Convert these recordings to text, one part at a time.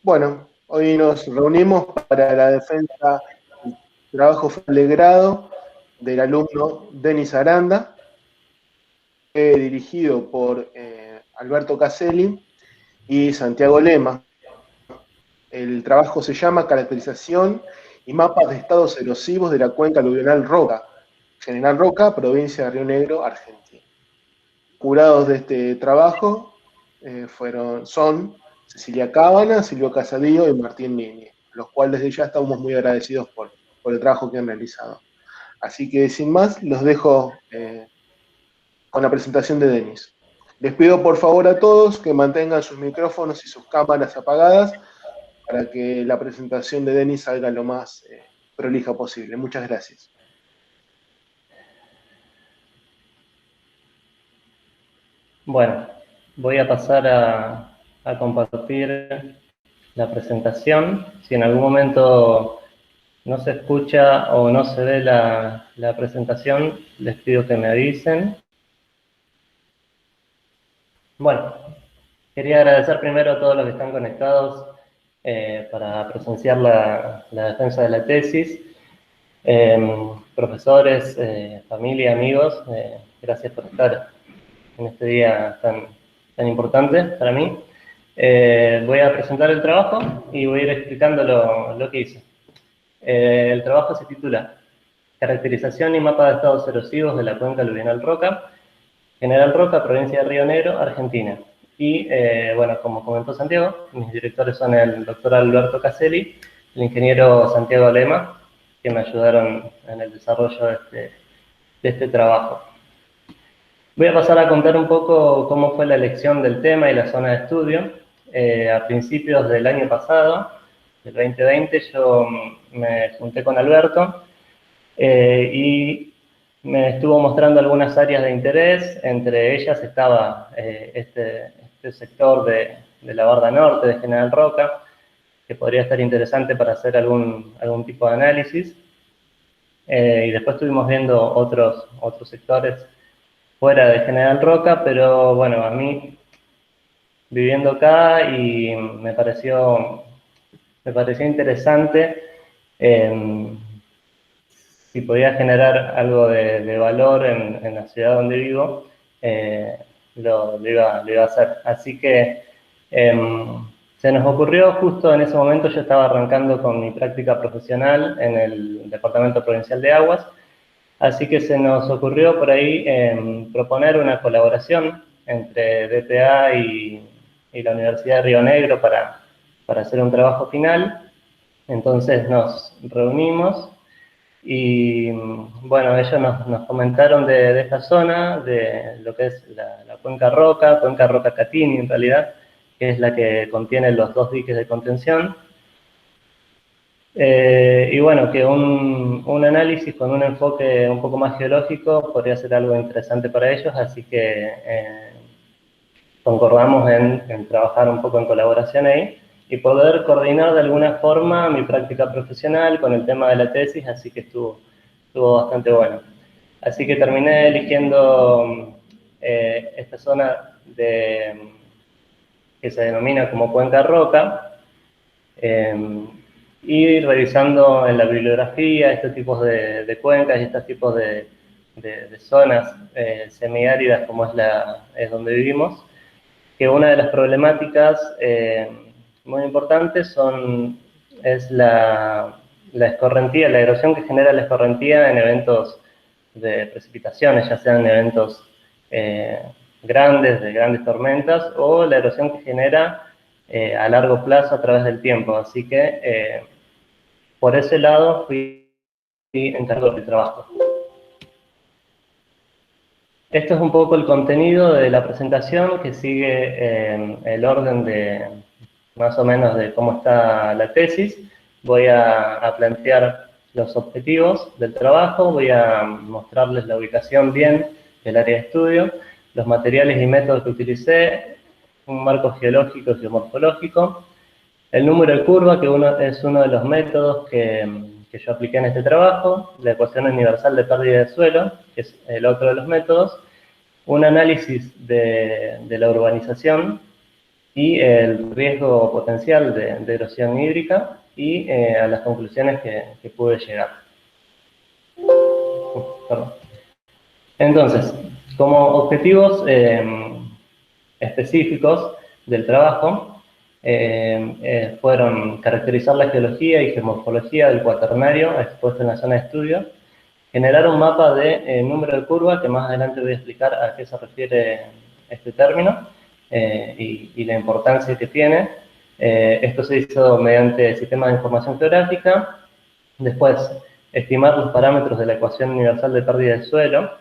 Bueno, hoy nos reunimos para la defensa del trabajo final de grado del alumno Denis Aranda, dirigido por Alberto Caselli y Santiago Lema. El trabajo se llama Caracterización y mapas de estados erosivos de la cuenca aluvional Roca, General Roca, provincia de Río Negro, Argentina. Jurados de este trabajo son Cecilia Cábana, Silvio Casadillo y Martín Niñi, los cuales desde ya estamos muy agradecidos por el trabajo que han realizado. Así que sin más, los dejo con la presentación de Denis. Les pido por favor a todos que mantengan sus micrófonos y sus cámaras apagadas para que la presentación de Denis salga lo más prolija posible. Muchas gracias. Bueno, voy a pasar a compartir la presentación. Si en algún momento no se escucha o no se ve la presentación, les pido que me avisen. Bueno, quería agradecer primero a todos los que están conectados para presenciar la defensa de la tesis. Profesores, familia, amigos, gracias por estar en este día tan importante para mí. Voy a presentar el trabajo y voy a ir explicando lo que hice. El trabajo se titula Caracterización y mapa de estados erosivos de la cuenca aluvional Roca, General Roca, provincia de Río Negro, Argentina. Y, bueno, como comentó Santiago, mis directores son el doctor Alberto Caselli, el ingeniero Santiago Lema, que me ayudaron en el desarrollo de este trabajo. Voy a pasar a contar un poco cómo fue la elección del tema y la zona de estudio. A principios del año pasado, del 2020, yo me junté con Alberto y me estuvo mostrando algunas áreas de interés. Entre ellas estaba este sector de la Barda Norte, de General Roca, que podría estar interesante para hacer algún tipo de análisis. Y después estuvimos viendo otros sectores fuera de General Roca, pero bueno, a mí, viviendo acá, y me pareció interesante si podía generar algo de valor en la ciudad donde vivo, lo iba a hacer. Así que se nos ocurrió justo en ese momento. Yo estaba arrancando con mi práctica profesional en el Departamento Provincial de Aguas, así que se nos ocurrió por ahí proponer una colaboración entre DPA y la Universidad de Río Negro para hacer un trabajo final. Entonces nos reunimos y, bueno, ellos nos comentaron de esta zona, de lo que es la Cuenca Roca Catini en realidad, que es la que contiene los dos diques de contención. Y bueno, que un análisis con un enfoque un poco más geológico podría ser algo interesante para ellos, así que concordamos en trabajar un poco en colaboración ahí y poder coordinar de alguna forma mi práctica profesional con el tema de la tesis, así que estuvo bastante bueno. Así que terminé eligiendo esta zona que se denomina como Cuenca Roca, y revisando en la bibliografía estos tipos de cuencas y estos tipos de zonas semiáridas como es donde vivimos, que una de las problemáticas muy importantes es la escorrentía, la erosión que genera la escorrentía en eventos de precipitaciones, ya sean eventos grandes, de grandes tormentas, o la erosión que genera a largo plazo a través del tiempo. Así que por ese lado fui encargado del trabajo. Esto es un poco el contenido de la presentación, que sigue el orden de más o menos de cómo está la tesis. Voy a plantear los objetivos del trabajo, voy a mostrarles la ubicación bien del área de estudio, los materiales y métodos que utilicé, un marco geológico y geomorfológico, el número de curva, que es uno de los métodos que yo apliqué en este trabajo, la ecuación universal de pérdida de suelo, que es el otro de los métodos, un análisis de la urbanización, y el riesgo potencial de erosión hídrica y a las conclusiones que pude llegar. Perdón. Entonces, como objetivos específicos del trabajo, fueron caracterizar la geología y geomorfología del cuaternario expuesto en la zona de estudio, generar un mapa de número de curva, que más adelante voy a explicar a qué se refiere este término y la importancia que tiene. Esto se hizo mediante el sistema de información geográfica. Después, estimar los parámetros de la ecuación universal de pérdida de suelo,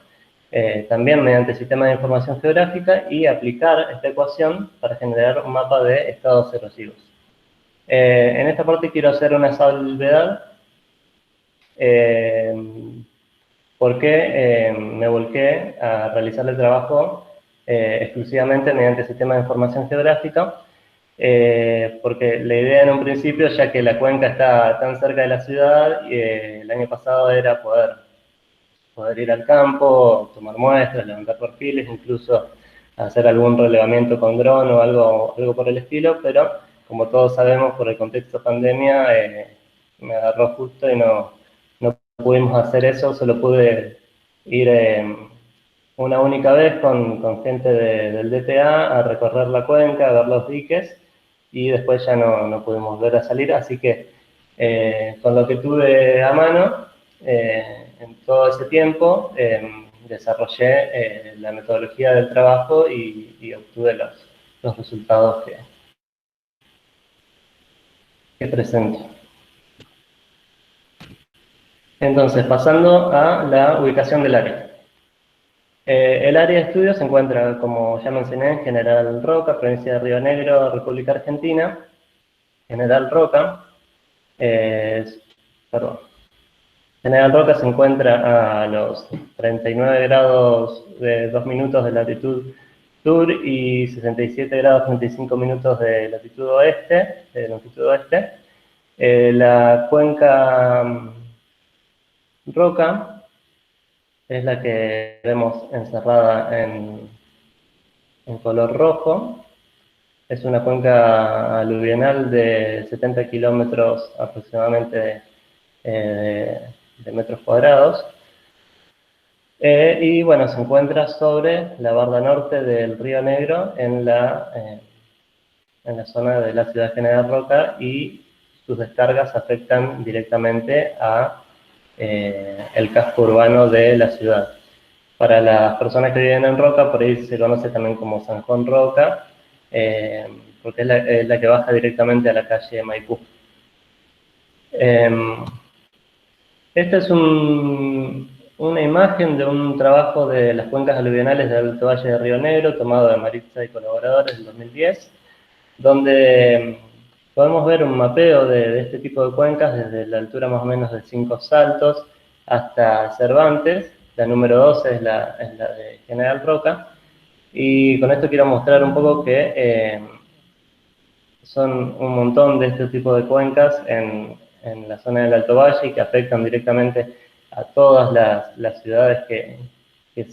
también mediante el sistema de información geográfica, y aplicar esta ecuación para generar un mapa de estados erosivos. En esta parte quiero hacer una salvedad, porque me volqué a realizar el trabajo exclusivamente mediante el sistema de información geográfica, porque la idea en un principio, ya que la cuenca está tan cerca de la ciudad, el año pasado era poder ir al campo, tomar muestras, levantar perfiles, incluso hacer algún relevamiento con dron o algo por el estilo, pero como todos sabemos, por el contexto pandemia, me agarró justo y no pudimos hacer eso. Solo pude ir una única vez con gente del DTA a recorrer la cuenca, a ver los diques, y después ya no pudimos volver a salir, así que con lo que tuve a mano en todo ese tiempo, desarrollé la metodología del trabajo y obtuve los resultados que presento. Entonces, pasando a la ubicación del área. El área de estudio se encuentra, como ya mencioné, en General Roca, provincia de Río Negro, República Argentina. General Roca, General Roca se encuentra a los 39 grados de 2 minutos de latitud sur y 67 grados 35 minutos de latitud oeste, de longitud oeste. La cuenca Roca es la que vemos encerrada en color rojo. Es una cuenca aluvional de 70 kilómetros aproximadamente de metros cuadrados. Y bueno, se encuentra sobre la barda norte del Río Negro en la zona de la ciudad General Roca, y sus descargas afectan directamente a el casco urbano de la ciudad. Para las personas que viven en Roca, por ahí se conoce también como San Juan Roca, porque es la que baja directamente a la calle Maipú. Esta es una imagen de un trabajo de las cuencas aluvionales del Alto Valle de Río Negro, tomado de Maritza y colaboradores del 2010, donde podemos ver un mapeo de este tipo de cuencas desde la altura más o menos de 5 Saltos hasta Cervantes. La número 12 es la de General Roca, y con esto quiero mostrar un poco que son un montón de este tipo de cuencas en la zona del Alto Valle, y que afectan directamente a todas las ciudades que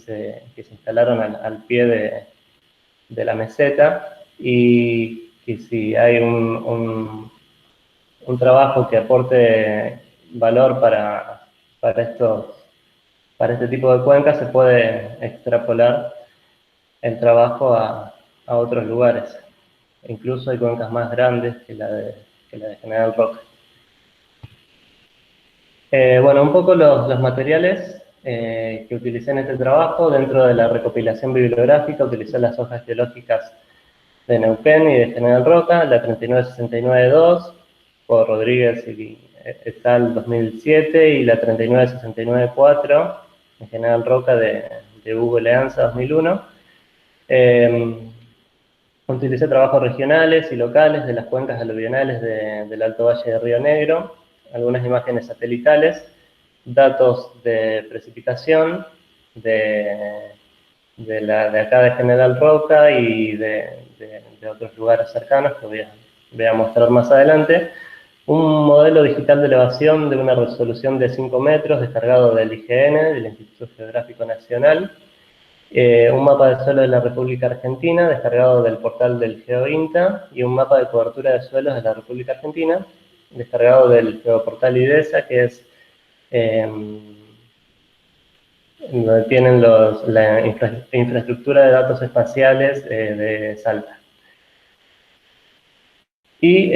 se instalaron al pie de la meseta, y si hay un trabajo que aporte valor para este tipo de cuencas, se puede extrapolar el trabajo a otros lugares. Incluso hay cuencas más grandes que la de General Roca. Bueno, un poco los materiales que utilicé en este trabajo. Dentro de la recopilación bibliográfica utilicé las hojas geológicas de Neuquén y de General Roca, la 3969-2 por Rodríguez y et al. 2007, y la 3969-4 de General Roca de Hugo Leanza 2001. Utilicé trabajos regionales y locales de las cuencas aluvionales del Alto Valle de Río Negro, algunas imágenes satelitales, datos de precipitación de acá de General Roca y de otros lugares cercanos que voy a mostrar más adelante. Un modelo digital de elevación de una resolución de 5 metros descargado del IGN, del Instituto Geográfico Nacional. un mapa de suelo de la República Argentina, descargado del portal del GeoINTA, y un mapa de cobertura de suelos de la República Argentina, descargado del geoportal IDESA, que es donde tienen la infraestructura de datos espaciales de Salta. Y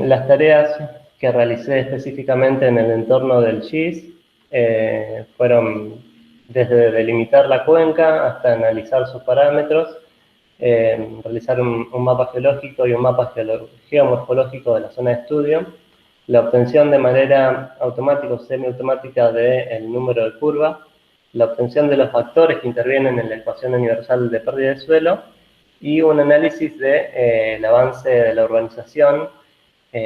las tareas que realicé específicamente en el entorno del GIS fueron desde delimitar la cuenca hasta analizar sus parámetros, realizar un mapa geológico y un mapa geomorfológico de la zona de estudio, la obtención de manera automática o semiautomática del número de curva, la obtención de los factores que intervienen en la ecuación universal de pérdida de suelo y un análisis del avance de la urbanización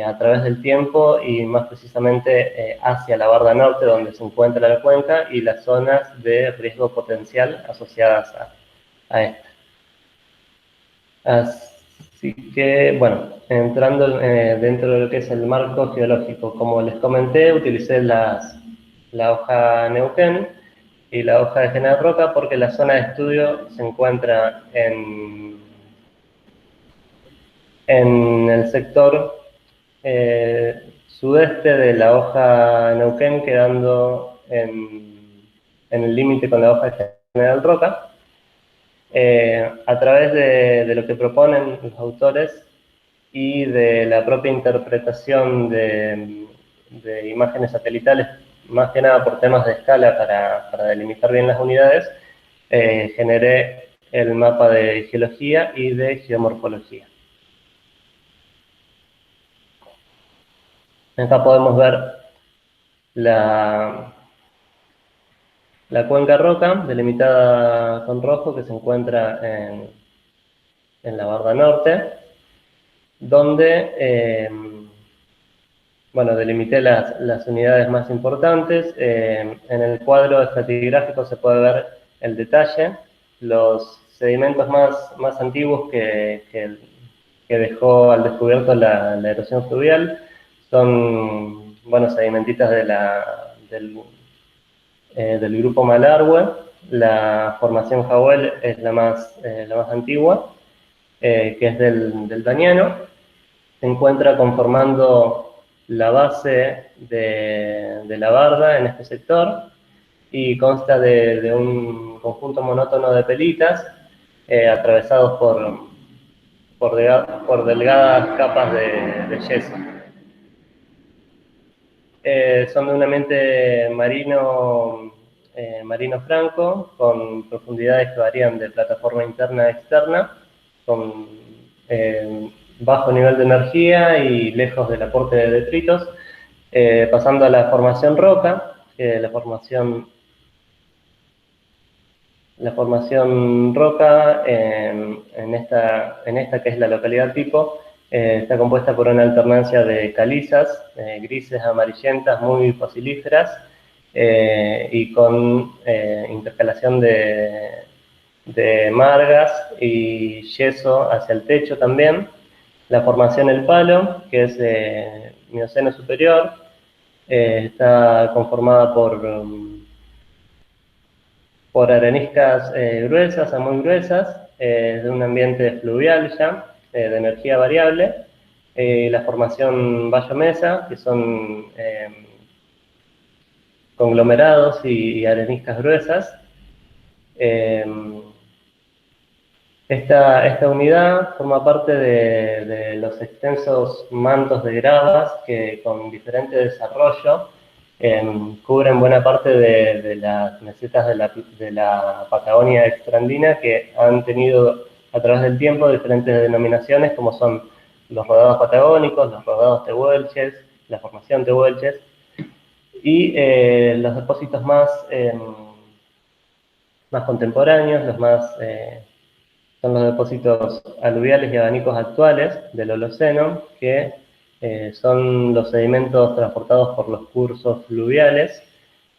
a través del tiempo y más precisamente hacia la barda norte donde se encuentra la cuenca y las zonas de riesgo potencial asociadas a esta. Así que, bueno, entrando dentro de lo que es el marco geológico, como les comenté, utilicé la hoja Neuquén y la hoja de General Roca porque la zona de estudio se encuentra en el sector sudeste de la hoja Neuquén, quedando en el límite con la hoja de General Roca. A través de lo que proponen los autores y de la propia interpretación de imágenes satelitales, más que nada por temas de escala para delimitar bien las unidades, generé el mapa de geología y de geomorfología. Acá podemos ver la cuenca Roca, delimitada con rojo, que se encuentra en la barda norte, donde, bueno, delimité las unidades más importantes. En el cuadro estratigráfico se puede ver el detalle, los sedimentos más antiguos que dejó al descubierto la erosión fluvial son, bueno, sedimentitas del grupo Malargüe. La formación Jawel es la más antigua, que es del Dañano. Se encuentra conformando la base de la barda en este sector y consta de un conjunto monótono de pelitas atravesados por delgadas capas de yeso. Son de un ambiente marino franco, con profundidades que varían de plataforma interna a externa, con bajo nivel de energía y lejos del aporte de detritos, pasando a la formación roca, la formación roca en esta que es la localidad tipo, está compuesta por una alternancia de calizas, grises, amarillentas, muy fosilíferas, y con intercalación de margas y yeso hacia el techo también. La formación El Palo, que es Mioceno superior, está conformada por areniscas gruesas a muy gruesas, de un ambiente fluvial ya, de energía variable. La formación Bayo Mesa, que son conglomerados y areniscas gruesas. Esta unidad forma parte de los extensos mantos de gravas que con diferente desarrollo cubren buena parte de las mesetas de la Patagonia extraandina, que han tenido a través del tiempo diferentes denominaciones, como son los rodados patagónicos, los rodados tehuelches, la formación tehuelches, y los depósitos más contemporáneos, son los depósitos aluviales y abanicos actuales del Holoceno, que son los sedimentos transportados por los cursos fluviales,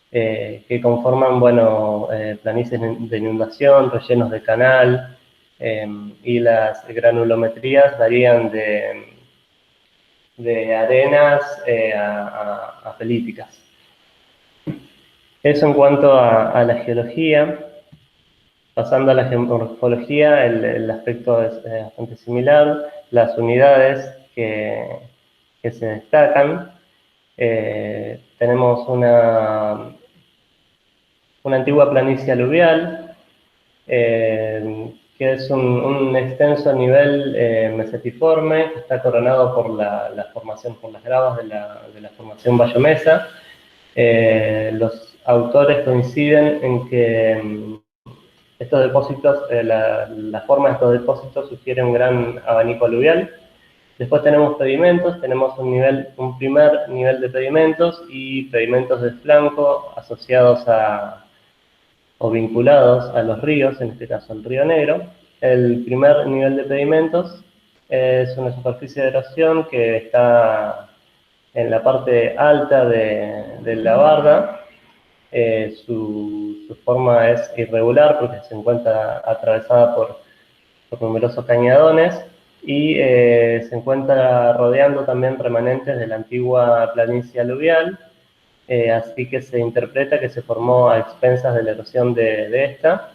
que conforman, bueno, planicies de inundación, rellenos de canal, y las granulometrías varían de arenas a felíticas. Eso en cuanto a la geología. Pasando a la geomorfología, el aspecto es bastante similar. Las unidades que se destacan, tenemos una antigua planicie aluvial, que es un extenso nivel mesetiforme, que está coronado por la formación, por las gravas de la formación Bayomesa. Los autores coinciden en que estos depósitos, la forma de estos depósitos sugiere un gran abanico aluvial. Después tenemos pedimentos, tenemos un primer nivel de pedimentos y pedimentos de flanco asociados o vinculados a los ríos, en este caso el Río Negro. El primer nivel de pedimentos es una superficie de erosión que está en la parte alta de la barda. Su forma es irregular porque se encuentra atravesada por numerosos cañadones y se encuentra rodeando también remanentes de la antigua planicie aluvial, así que se interpreta que se formó a expensas de la erosión de esta.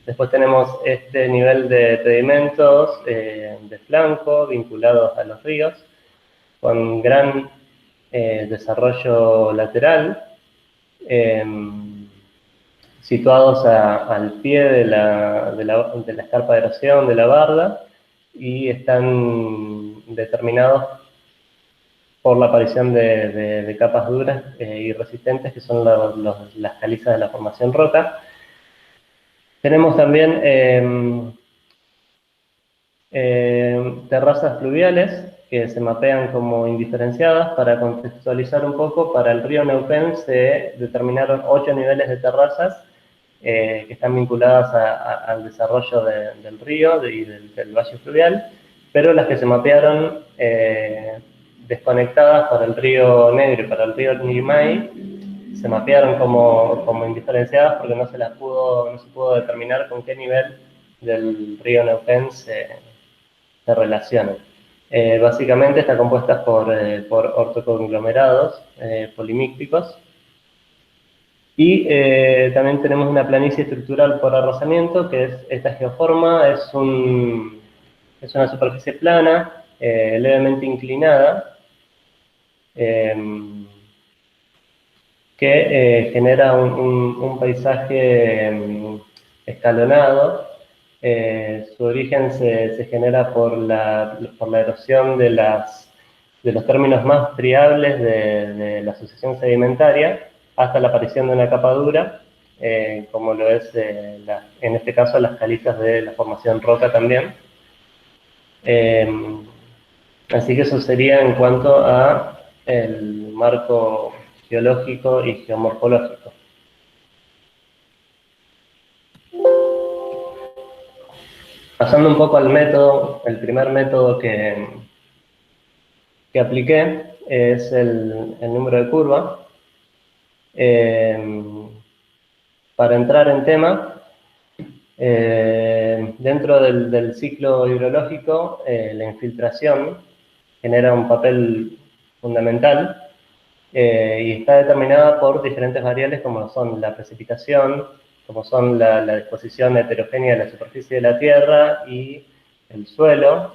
Después tenemos este nivel de sedimentos de flanco vinculados a los ríos, con gran desarrollo lateral, situados al pie de la escarpa de erosión de la barda, y están determinados por la aparición de capas duras y resistentes, que son las calizas de la formación roca. Tenemos también terrazas fluviales que se mapean como indiferenciadas. Para contextualizar un poco, para el río Neuquén se determinaron 8 niveles de terrazas que están vinculadas al desarrollo del río y del valle fluvial, pero las que se mapearon desconectadas para el río Negro y para el río Nirmay se mapearon como indiferenciadas porque no se pudo determinar con qué nivel del río Neuquén se relacionan. Básicamente está compuesta por ortoconglomerados polimícticos. Y también tenemos una planicie estructural por arrasamiento, que es esta geoforma, es una superficie plana, levemente inclinada, que genera un paisaje escalonado. Su origen se genera por la erosión de los términos más friables de la asociación sedimentaria, hasta la aparición de una capa dura, como lo es, en este caso, las calizas de la formación roca también. Así que eso sería en cuanto a el marco geológico y geomorfológico. Pasando un poco al método, el primer método que apliqué es el número de curva. Para entrar en tema, dentro del ciclo hidrológico, la infiltración genera un papel fundamental y está determinada por diferentes variables como son la precipitación, como son la disposición heterogénea de la superficie de la Tierra y el suelo,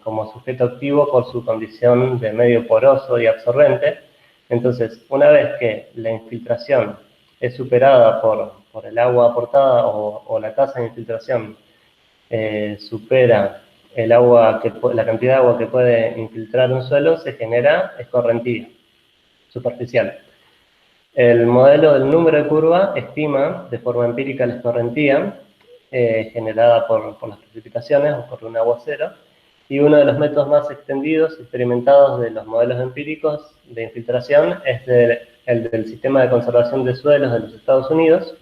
como sujeto activo por su condición de medio poroso y absorbente. Entonces, una vez que la infiltración es superada por el agua aportada o la tasa de infiltración supera la cantidad de agua que puede infiltrar un suelo, se genera escorrentía superficial. El modelo del número de curva estima de forma empírica la escorrentía generada por las precipitaciones o por un aguacero, y uno de los métodos más extendidos y experimentados de los modelos empíricos de infiltración es el del Sistema de Conservación de Suelos de los Estados Unidos,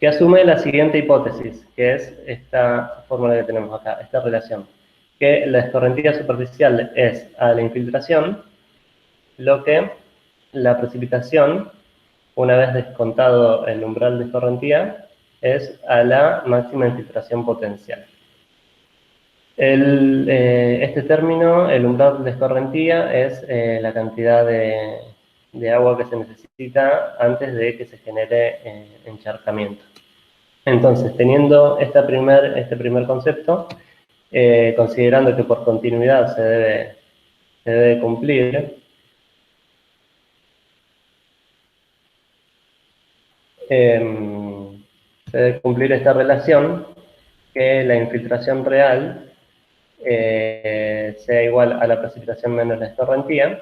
que asume la siguiente hipótesis, que es esta fórmula que tenemos acá, esta relación, que la escorrentía superficial es a la infiltración lo que la precipitación, una vez descontado el umbral de escorrentía, es a la máxima infiltración potencial. Este término, el umbral de escorrentía, es la cantidad de agua que se necesita antes de que se genere encharcamiento. Entonces, teniendo este primer concepto, considerando que por continuidad se debe cumplir, se debe cumplir esta relación, que la infiltración real sea igual a la precipitación menos la escorrentía,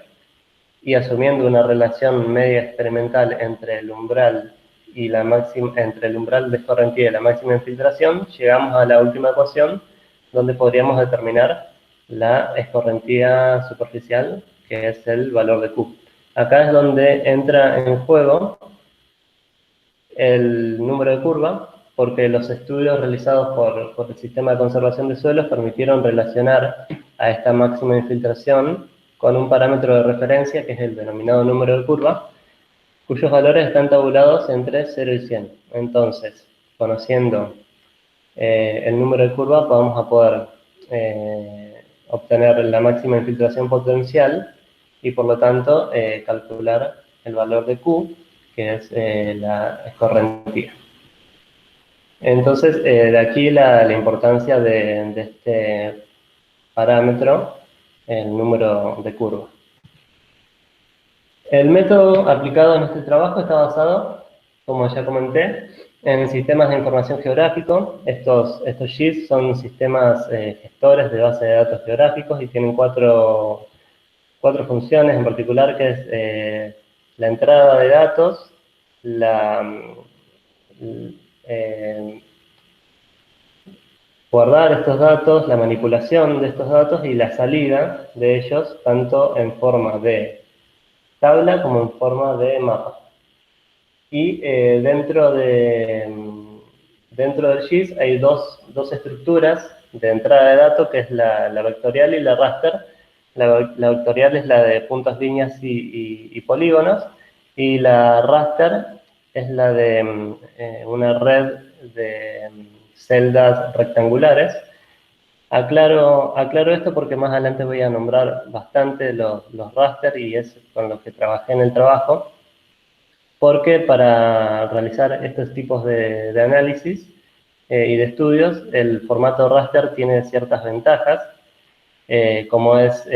y asumiendo una relación media experimental entre el umbral y entre el umbral de escorrentía y la máxima infiltración, llegamos a la última ecuación, donde podríamos determinar la escorrentía superficial, que es el valor de Q. Acá es donde entra en juego el número de curva, porque los estudios realizados por el sistema de conservación de suelos permitieron relacionar a esta máxima infiltración con un parámetro de referencia, que es el denominado número de curva, cuyos valores están tabulados entre 0 y 100. Entonces, conociendo el número de curva, vamos a poder obtener la máxima infiltración potencial y, por lo tanto, calcular el valor de Q, que es la escorrentía. Entonces, de aquí la importancia de este parámetro, el número de curva. El método aplicado en este trabajo está basado, como ya comenté, en sistemas de información geográfico. Estos GIS son sistemas gestores de base de datos geográficos y tienen cuatro funciones en particular, que es la entrada de datos, guardar estos datos, la manipulación de estos datos y la salida de ellos, tanto en forma de tabla como en forma de mapa. Y dentro del GIS hay dos estructuras de entrada de datos, que es la vectorial y la raster. La vectorial es la de puntos, líneas y polígonos, y la raster es la de una red de celdas rectangulares. Aclaro esto porque más adelante voy a nombrar bastante los raster, y es con los que trabajé en el trabajo, porque para realizar estos tipos de análisis y de estudios, el formato raster tiene ciertas ventajas, como es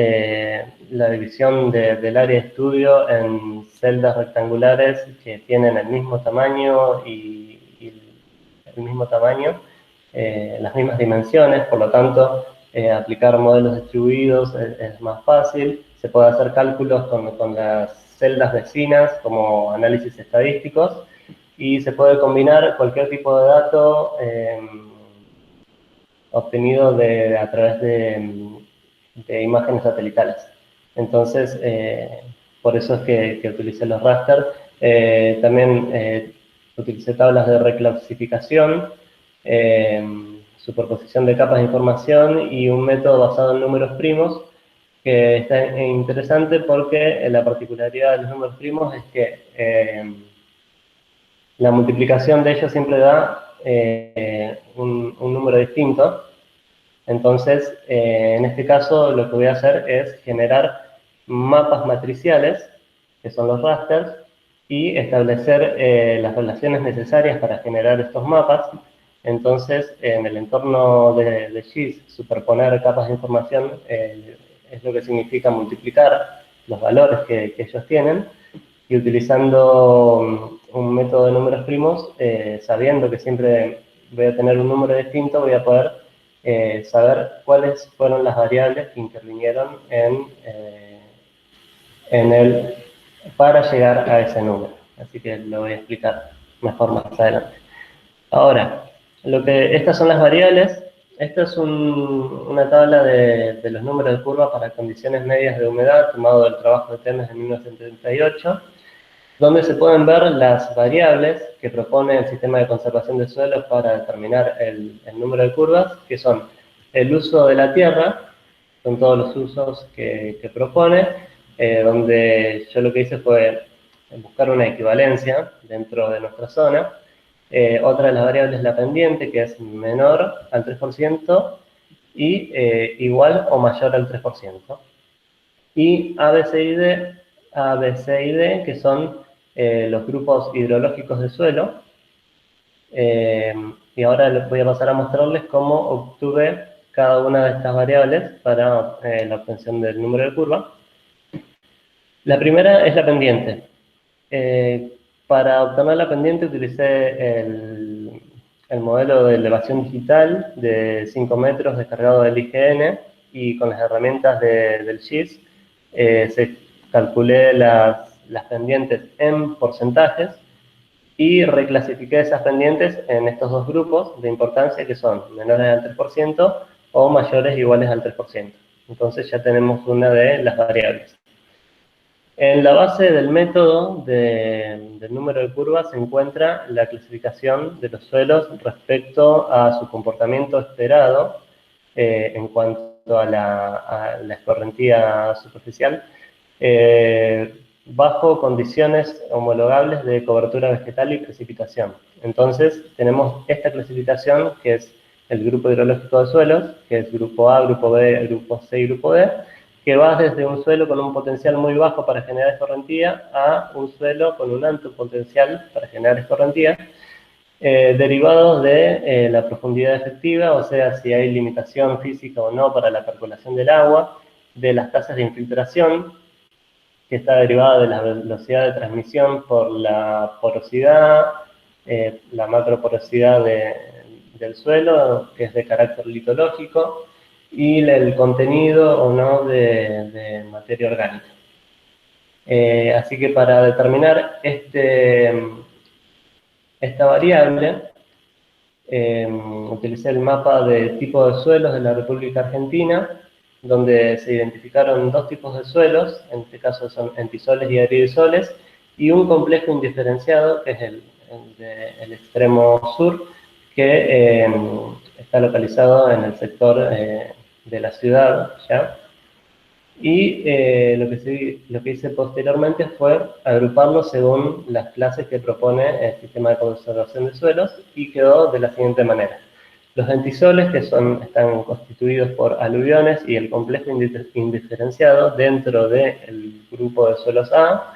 la división del área de estudio en celdas rectangulares que tienen el mismo tamaño las mismas dimensiones. Por lo tanto, aplicar modelos distribuidos es más fácil. Se puede hacer cálculos con las celdas vecinas como análisis estadísticos, y se puede combinar cualquier tipo de dato obtenido a través de imágenes satelitales. Entonces, por eso es que utilicé los raster. También utilicé tablas de reclasificación, superposición de capas de información y un método basado en números primos, que está interesante porque la particularidad de los números primos es que la multiplicación de ellos siempre da un número distinto. Entonces, en este caso, lo que voy a hacer es generar mapas matriciales, que son los rasters, y establecer las relaciones necesarias para generar estos mapas. Entonces, en el entorno de GIS, superponer capas de información es lo que significa multiplicar los valores que ellos tienen, y utilizando un método de números primos, sabiendo que siempre voy a tener un número distinto, voy a poder saber cuáles fueron las variables que intervinieron para llegar a ese número. Así que lo voy a explicar mejor más adelante. Ahora, estas son las variables. Esta es una tabla de los números de curva para condiciones medias de humedad, tomado del trabajo de Temes de 1978, donde se pueden ver las variables que propone el sistema de conservación de suelos para determinar el número de curvas, que son el uso de la tierra, son todos los usos que propone, donde yo lo que hice fue buscar una equivalencia dentro de nuestra zona. Otra de las variables es la pendiente, que es menor al 3% y igual o mayor al 3%. Y A, B, C y D, que son los grupos hidrológicos de suelo, Y ahora les voy a pasar a mostrarles cómo obtuve cada una de estas variables para la obtención del número de curva. La primera es la pendiente. Para obtener la pendiente utilicé el modelo de elevación digital de 5 metros descargado del IGN, y con las herramientas del GIS calculé las pendientes en porcentajes y reclasifiqué esas pendientes en estos dos grupos de importancia, que son menores al 3% o mayores o iguales al 3%. Entonces ya tenemos una de las variables. En la base del método del número de curvas se encuentra la clasificación de los suelos respecto a su comportamiento esperado en cuanto a la escorrentía superficial, bajo condiciones homologables de cobertura vegetal y precipitación. Entonces tenemos esta clasificación, que es el grupo hidrológico de suelos, que es grupo A, grupo B, grupo C y grupo D, que va desde un suelo con un potencial muy bajo para generar escorrentía a un suelo con un alto potencial para generar escorrentía, derivados de la profundidad efectiva, o sea, si hay limitación física o no para la percolación del agua, de las tasas de infiltración, que está derivada de la velocidad de transmisión por la porosidad, la macroporosidad del suelo, que es de carácter litológico, y el contenido o no de materia orgánica. Así que para determinar esta variable, utilicé el mapa de tipo de suelos de la República Argentina, donde se identificaron dos tipos de suelos, en este caso son entisoles y aridisoles, y un complejo indiferenciado, que es el extremo sur, que está localizado en el sector de la ciudad, ¿ya? Y lo que hice posteriormente fue agruparlo según las clases que propone el sistema de conservación de suelos, y quedó de la siguiente manera. Los entisoles, que están constituidos por aluviones, y el complejo indiferenciado dentro del grupo de suelos A,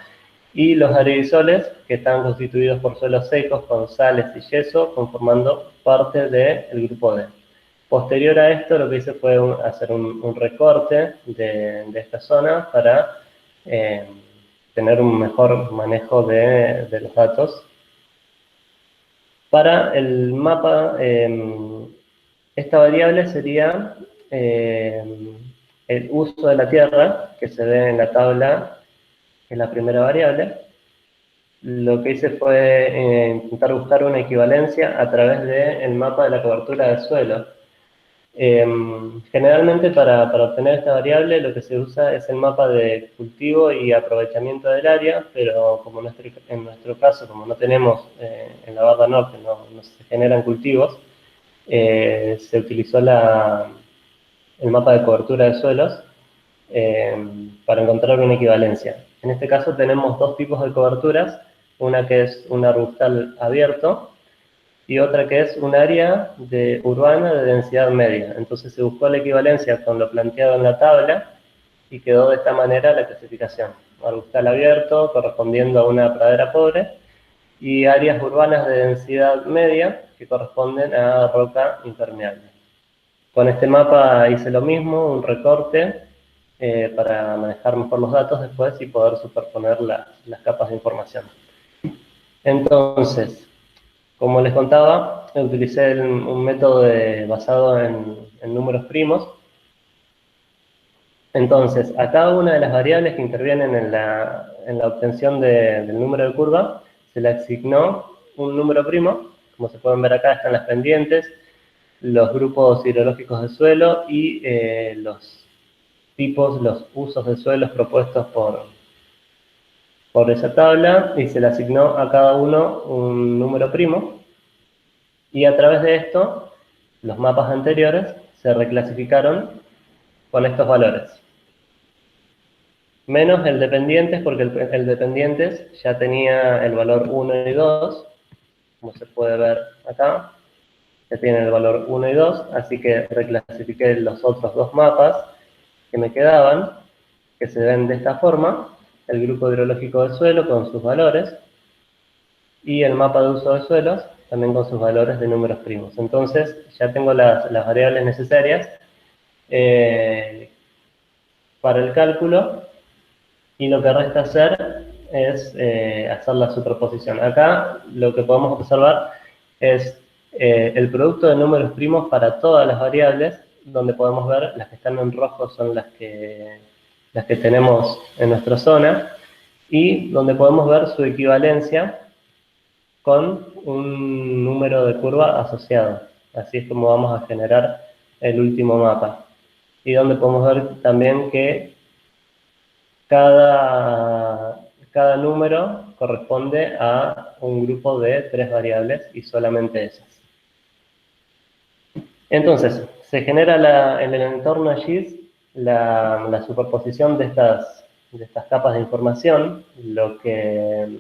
y los aridisoles, que están constituidos por suelos secos con sales y yeso, conformando parte del grupo D. Posterior a esto, lo que hice fue hacer un recorte de esta zona para tener un mejor manejo de los datos. Para el mapa, esta variable sería el uso de la tierra, que se ve en la tabla, que es la primera variable. Lo que hice fue intentar buscar una equivalencia a través del mapa de la cobertura del suelo. Generalmente para obtener esta variable lo que se usa es el mapa de cultivo y aprovechamiento del área, pero como en nuestro caso, como no tenemos en la barra norte, no se generan cultivos, se utilizó el mapa de cobertura de suelos para encontrar una equivalencia. En este caso tenemos dos tipos de coberturas, una que es un arbustal abierto, y otra que es un área urbana de densidad media. Entonces se buscó la equivalencia con lo planteado en la tabla, y quedó de esta manera la clasificación. Arbustal abierto, correspondiendo a una pradera pobre, y áreas urbanas de densidad media, que corresponden a roca impermeable. Con este mapa hice lo mismo, un recorte, para manejar mejor los datos después y poder superponer las capas de información. Entonces, como les contaba, utilicé un método basado en números primos. Entonces, a cada una de las variables que intervienen en la obtención del número de curva, se le asignó un número primo. Como se pueden ver acá, están las pendientes, los grupos hidrológicos del suelo y los usos de suelos propuestos por esa tabla, y se le asignó a cada uno un número primo, y a través de esto, los mapas anteriores se reclasificaron con estos valores. Menos el de pendientes, porque el de pendientes ya tenía el valor 1 y 2, como se puede ver acá, ya tiene el valor 1 y 2, así que reclasifiqué los otros dos mapas que me quedaban, que se ven de esta forma: el grupo hidrológico del suelo con sus valores, y el mapa de uso de suelos, también con sus valores de números primos. Entonces, ya tengo las variables necesarias para el cálculo, y lo que resta hacer es hacer la superposición. Acá lo que podemos observar es el producto de números primos para todas las variables, donde podemos ver las que están en rojo son las que tenemos en nuestra zona, y donde podemos ver su equivalencia con un número de curva asociado. Así es como vamos a generar el último mapa. Y donde podemos ver también que cada número corresponde a un grupo de 3 variables y solamente esas. Entonces, se genera en el entorno GIS la superposición de estas capas de información, lo que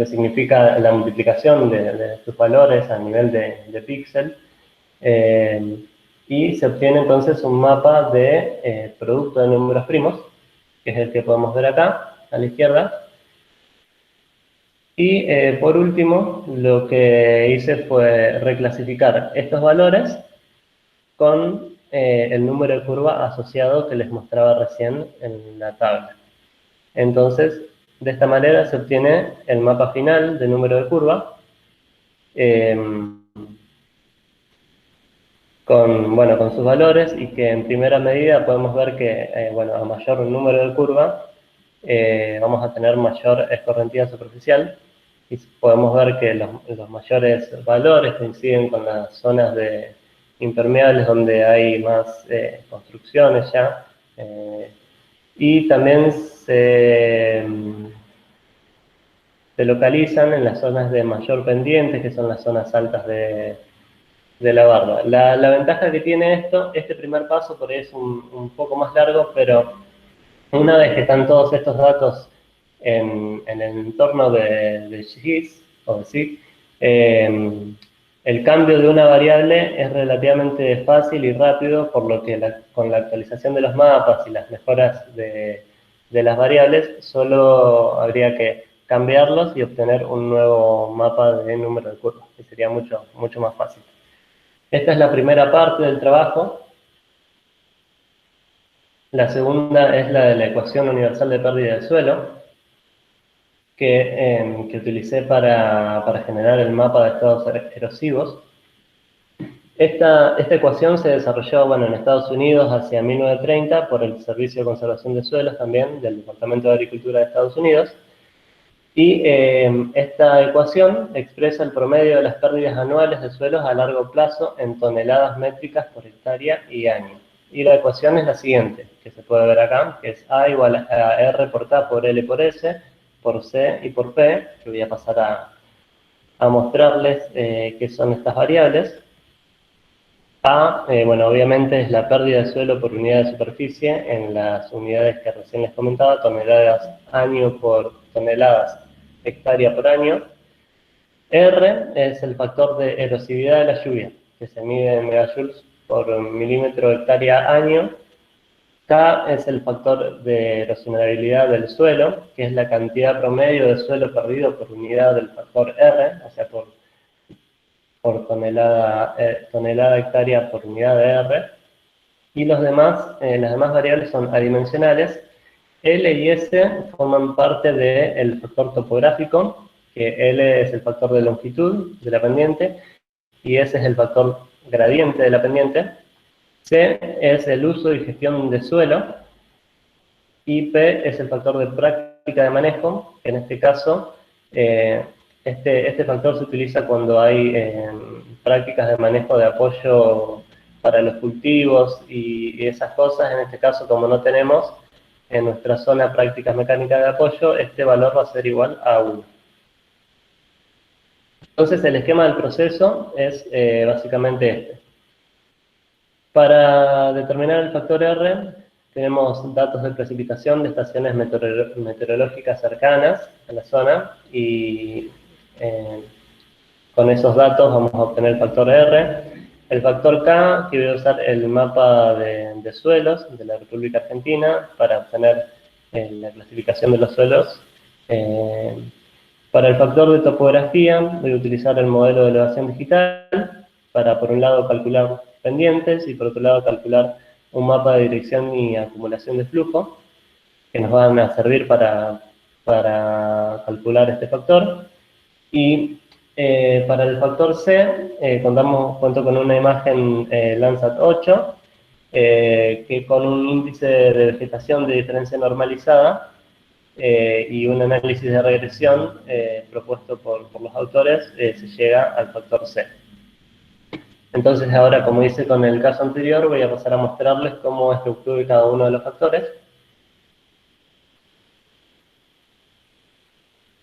significa la multiplicación de sus valores a nivel de píxel, y se obtiene entonces un mapa de producto de números primos, que es el que podemos ver acá, a la izquierda. Y por último, lo que hice fue reclasificar estos valores con el número de curva asociado que les mostraba recién en la tabla. Entonces, de esta manera se obtiene el mapa final de número de curva, con sus valores, y que en primera medida podemos ver que a mayor número de curva vamos a tener mayor escorrentía superficial, y podemos ver que los mayores valores coinciden con las zonas de impermeables donde hay más construcciones ya, y también se localizan en las zonas de mayor pendiente, que son las zonas altas de la barba. La ventaja que tiene este primer paso, por ahí es un poco más largo, pero una vez que están todos estos datos en el entorno de GIS, o de SIG, el cambio de una variable es relativamente fácil y rápido, por lo que con la actualización de los mapas y las mejoras de las variables, solo habría que cambiarlos y obtener un nuevo mapa de número de curvas, que sería mucho, mucho más fácil. Esta es la primera parte del trabajo. La segunda es la de la ecuación universal de pérdida de suelo, que utilicé para generar el mapa de estados erosivos. Esta ecuación se desarrolló en Estados Unidos hacia 1930 por el Servicio de Conservación de Suelos también del Departamento de Agricultura de Estados Unidos. Y esta ecuación expresa el promedio de las pérdidas anuales de suelos a largo plazo en toneladas métricas por hectárea y año. Y la ecuación es la siguiente, que se puede ver acá, que es A igual a R por K por L por S, por C y por P, que voy a pasar a mostrarles qué son estas variables. A, obviamente es la pérdida de suelo por unidad de superficie en las unidades que recién les comentaba, toneladas año por toneladas hectárea por año. R es el factor de erosividad de la lluvia, que se mide en megajoules por milímetro hectárea año. K es el factor de erosionabilidad del suelo, que es la cantidad promedio de suelo perdido por unidad del factor R, o sea, por tonelada hectárea por unidad de R. Y las demás variables son adimensionales. L y S forman parte del factor topográfico, que L es el factor de longitud de la pendiente, y S es el factor gradiente de la pendiente. C es el uso y gestión de suelo, y P es el factor de práctica de manejo, que en este caso, este factor se utiliza cuando hay prácticas de manejo de apoyo para los cultivos y esas cosas. En este caso, como no tenemos en nuestra zona prácticas mecánicas de apoyo, este valor va a ser igual a 1. Entonces, el esquema del proceso es básicamente este. Para determinar el factor R, tenemos datos de precipitación de estaciones meteorológicas cercanas a la zona, y con esos datos vamos a obtener el factor R. El factor K, que voy a usar el mapa de suelos de la República Argentina para obtener la clasificación de los suelos Para el factor de topografía voy a utilizar el modelo de elevación digital para, por un lado, calcular pendientes y, por otro lado, calcular un mapa de dirección y acumulación de flujo que nos van a servir para calcular este factor. Y para el factor C, cuento con una imagen Landsat 8, que con un índice de vegetación de diferencia normalizada y un análisis de regresión propuesto por los autores, se llega al factor C. Entonces ahora, como hice con el caso anterior, voy a pasar a mostrarles cómo es que obtuve cada uno de los factores.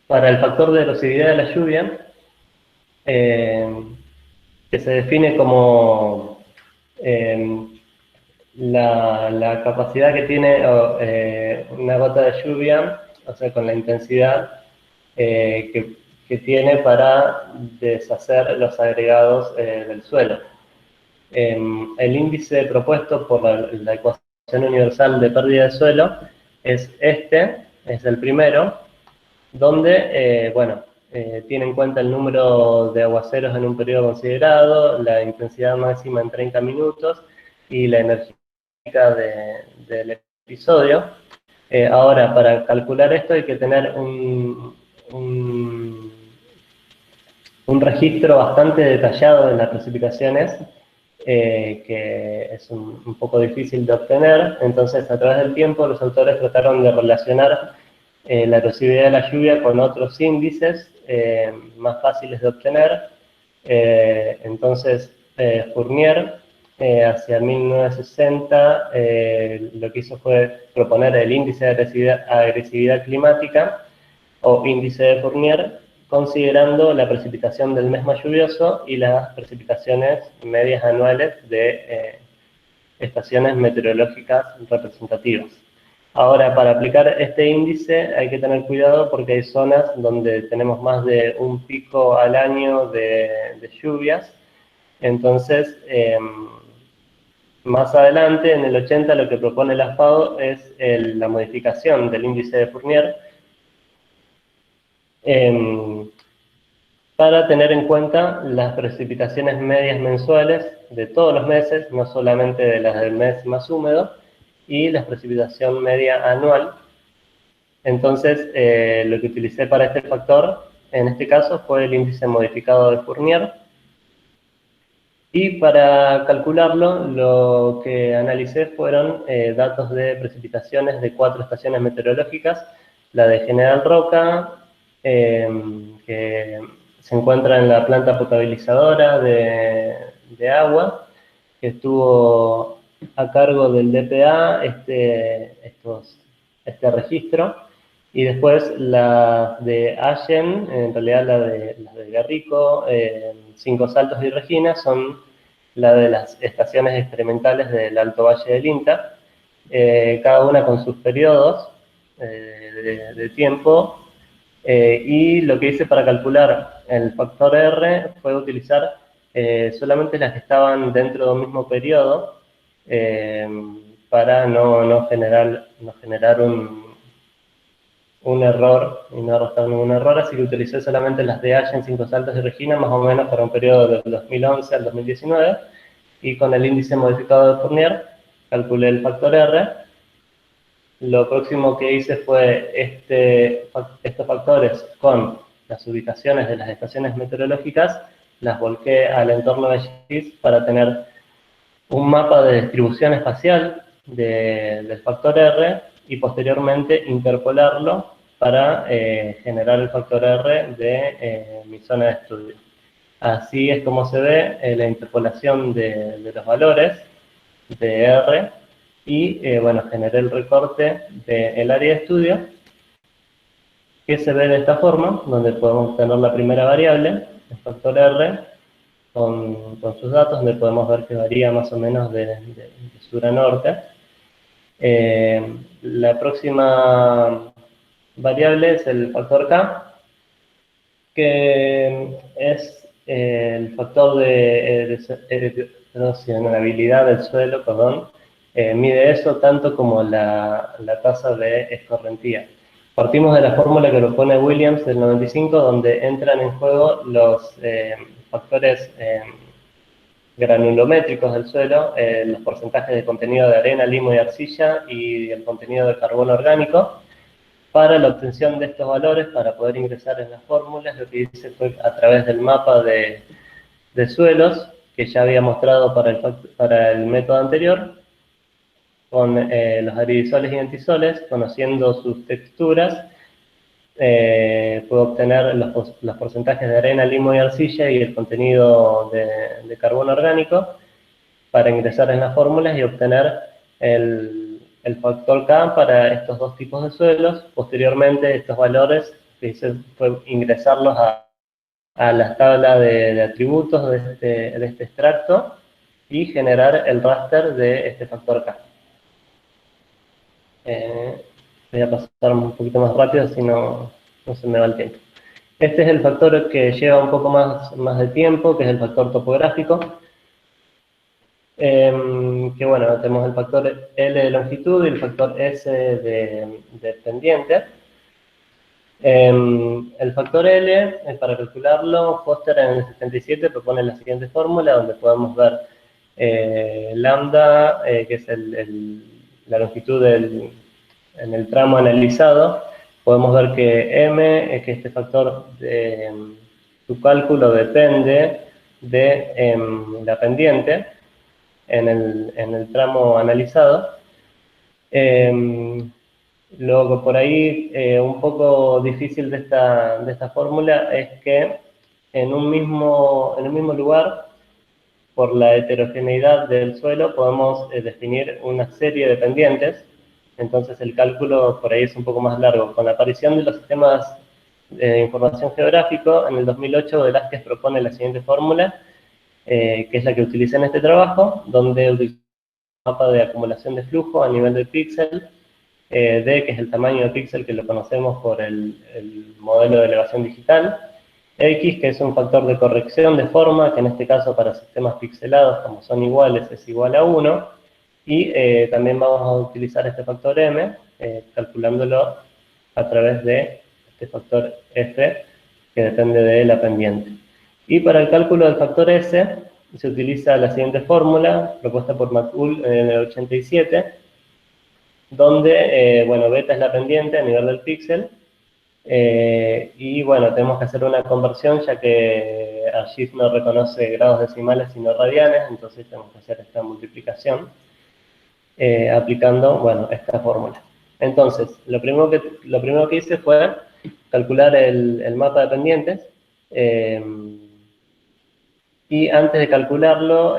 Para el factor de erosividad de la lluvia, que se define como la capacidad que tiene una gota de lluvia, o sea, con la intensidad que tiene para deshacer los agregados del suelo. El índice propuesto por la ecuación universal de pérdida de suelo es es el primero, donde, tiene en cuenta el número de aguaceros en un periodo considerado, la intensidad máxima en 30 minutos y la energía del episodio. Ahora, para calcular esto hay que tener un registro bastante detallado de las precipitaciones, que es un poco difícil de obtener. Entonces, a través del tiempo, los autores trataron de relacionar la erosividad de la lluvia con otros índices más fáciles de obtener. Entonces, Fournier, hacia 1960, lo que hizo fue proponer el índice de agresividad climática, o índice de Fournier, considerando la precipitación del mes más lluvioso y las precipitaciones medias anuales de estaciones meteorológicas representativas. Ahora, para aplicar este índice hay que tener cuidado porque hay zonas donde tenemos más de un pico al año de lluvias. Entonces, más adelante, en el 80, lo que propone la FAO es la modificación del índice de Fournier para tener en cuenta las precipitaciones medias mensuales de todos los meses, no solamente de las del mes más húmedo, y la precipitación media anual. Entonces, lo que utilicé para este factor, en este caso, fue el índice modificado de Fournier. Y para calcularlo, lo que analicé fueron datos de precipitaciones de 4 estaciones meteorológicas: la de General Roca, que se encuentra en la planta potabilizadora de agua, que estuvo a cargo del DPA este registro, y después la de Allen, en realidad las de Garrico, Cinco Saltos y Regina, son la de las estaciones experimentales del Alto Valle del INTA, cada una con sus periodos de tiempo. Y lo que hice para calcular el factor R fue utilizar solamente las que estaban dentro de un mismo periodo, para no generar un error y no arrastrar ningún error, así que utilicé solamente las de Allen, Cinco Saltos y Regina, más o menos para un periodo del 2011 al 2019, y con el índice modificado de Fournier calculé el factor R. Lo próximo que hice fue estos factores con las ubicaciones de las estaciones meteorológicas, las volqué al entorno de GIS para tener un mapa de distribución espacial del factor R, y posteriormente interpolarlo para generar el factor R de mi zona de estudio. Así es como se ve la interpolación de los valores de R, y generé el recorte del área de estudio, que se ve de esta forma, donde podemos tener la primera variable, el factor R, con sus datos, donde podemos ver que varía más o menos de sur a norte. La próxima variable es el factor K, que es el factor de erosionabilidad del suelo, perdón. Mide eso tanto como la tasa de escorrentía. Partimos de la fórmula que propone Williams del 95, donde entran en juego los factores granulométricos del suelo, los porcentajes de contenido de arena, limo y arcilla y el contenido de carbono orgánico. Para la obtención de estos valores, para poder ingresar en las fórmulas, lo que hice fue a través del mapa de suelos, que ya había mostrado para el método anterior, con los aridisoles y antisoles, conociendo sus texturas, puedo obtener los porcentajes de arena, limo y arcilla y el contenido de carbono orgánico para ingresar en las fórmulas y obtener el factor K para estos dos tipos de suelos. Posteriormente, estos valores que hice fue ingresarlos a la tabla de atributos de este extracto y generar el raster de este factor K. Voy a pasar un poquito más rápido, si no se me va el tiempo. Este es el factor que lleva un poco más de tiempo, que es el factor topográfico. Que bueno, tenemos el factor L de longitud y el factor S de pendiente. El factor L, para calcularlo, Foster en el 77 propone la siguiente fórmula, donde podemos ver lambda, que es la longitud en el tramo analizado. Podemos ver que M, que este factor, su cálculo depende de la pendiente en el tramo analizado. Luego, por ahí, un poco difícil de esta fórmula es que en un mismo lugar, por la heterogeneidad del suelo, podemos definir una serie de pendientes. Entonces el cálculo por ahí es un poco más largo. Con la aparición de los sistemas de información geográfico, en el 2008 Velázquez propone la siguiente fórmula, que es la que utilicé en este trabajo, donde utiliza un mapa de acumulación de flujo a nivel de píxel, D, que es el tamaño de píxel que lo conocemos por el modelo de elevación digital, X, que es un factor de corrección de forma, que en este caso para sistemas pixelados, como son iguales, es igual a 1, y también vamos a utilizar este factor M, calculándolo a través de este factor F, que depende de la pendiente. Y para el cálculo del factor S, se utiliza la siguiente fórmula, propuesta por McCool en el 87, donde, bueno, beta es la pendiente a nivel del píxel, y bueno, tenemos que hacer una conversión, ya que ArcGIS no reconoce grados decimales sino radianes, entonces tenemos que hacer esta multiplicación, aplicando, bueno, esta fórmula. Entonces, lo primero que hice fue calcular el mapa de pendientes, y antes de calcularlo,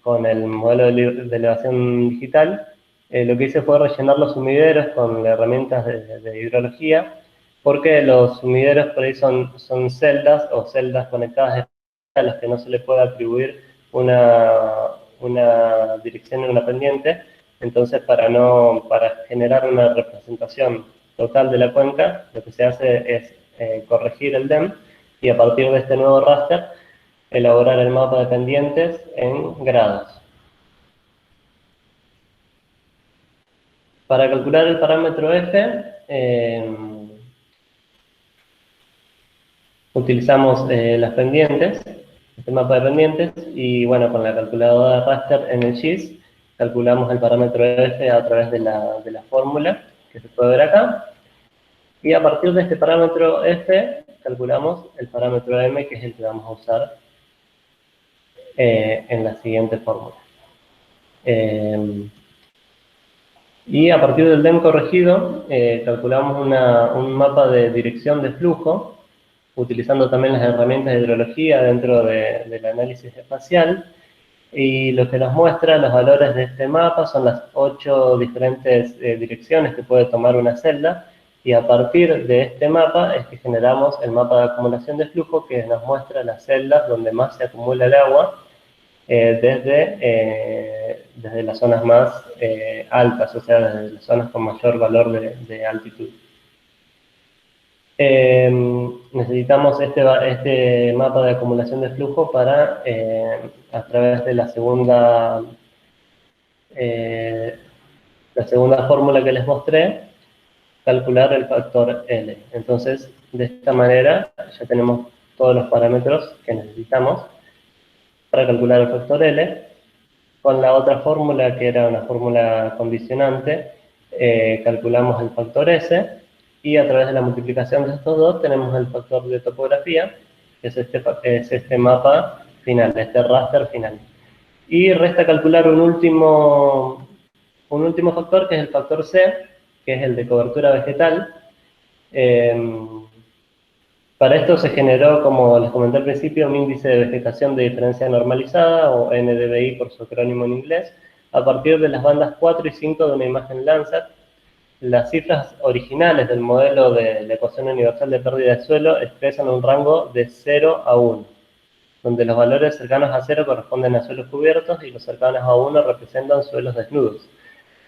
con el modelo de elevación digital, lo que hice fue rellenar los sumideros con herramientas de hidrología, porque los sumideros por ahí son celdas o celdas conectadas a las que no se le puede atribuir una dirección en una pendiente. Entonces, para generar una representación total de la cuenca, lo que se hace es corregir el DEM y a partir de este nuevo raster, elaborar el mapa de pendientes en grados. Para calcular el parámetro F, utilizamos las pendientes, este mapa de pendientes, y bueno, con la calculadora de raster en el GIS, calculamos el parámetro F a través de la fórmula que se puede ver acá, y a partir de este parámetro F, calculamos el parámetro M, que es el que vamos a usar en la siguiente fórmula. Y a partir del DEM corregido, calculamos un mapa de dirección de flujo, utilizando también las herramientas de hidrología dentro del análisis espacial, y lo que nos muestra los valores de este mapa son las 8 diferentes direcciones que puede tomar una celda, y a partir de este mapa es que generamos el mapa de acumulación de flujo, que nos muestra las celdas donde más se acumula el agua, desde las zonas más altas, o sea, desde las zonas con mayor valor de altitud. Necesitamos este mapa de acumulación de flujo para, a través de la segunda fórmula que les mostré, calcular el factor L. Entonces, de esta manera ya tenemos todos los parámetros que necesitamos para calcular el factor L. Con la otra fórmula, que era una fórmula condicionante, calculamos el factor S, y a través de la multiplicación de estos dos tenemos el factor de topografía, que es este mapa final, este raster final. Y resta calcular un último factor, que es el factor C, que es el de cobertura vegetal. Para esto se generó, como les comenté al principio, un índice de vegetación de diferencia normalizada, o NDVI por su acrónimo en inglés, a partir de las bandas 4 y 5 de una imagen Landsat. Las cifras originales del modelo de la ecuación universal de pérdida de suelo expresan un rango de 0 a 1, donde los valores cercanos a 0 corresponden a suelos cubiertos y los cercanos a 1 representan suelos desnudos.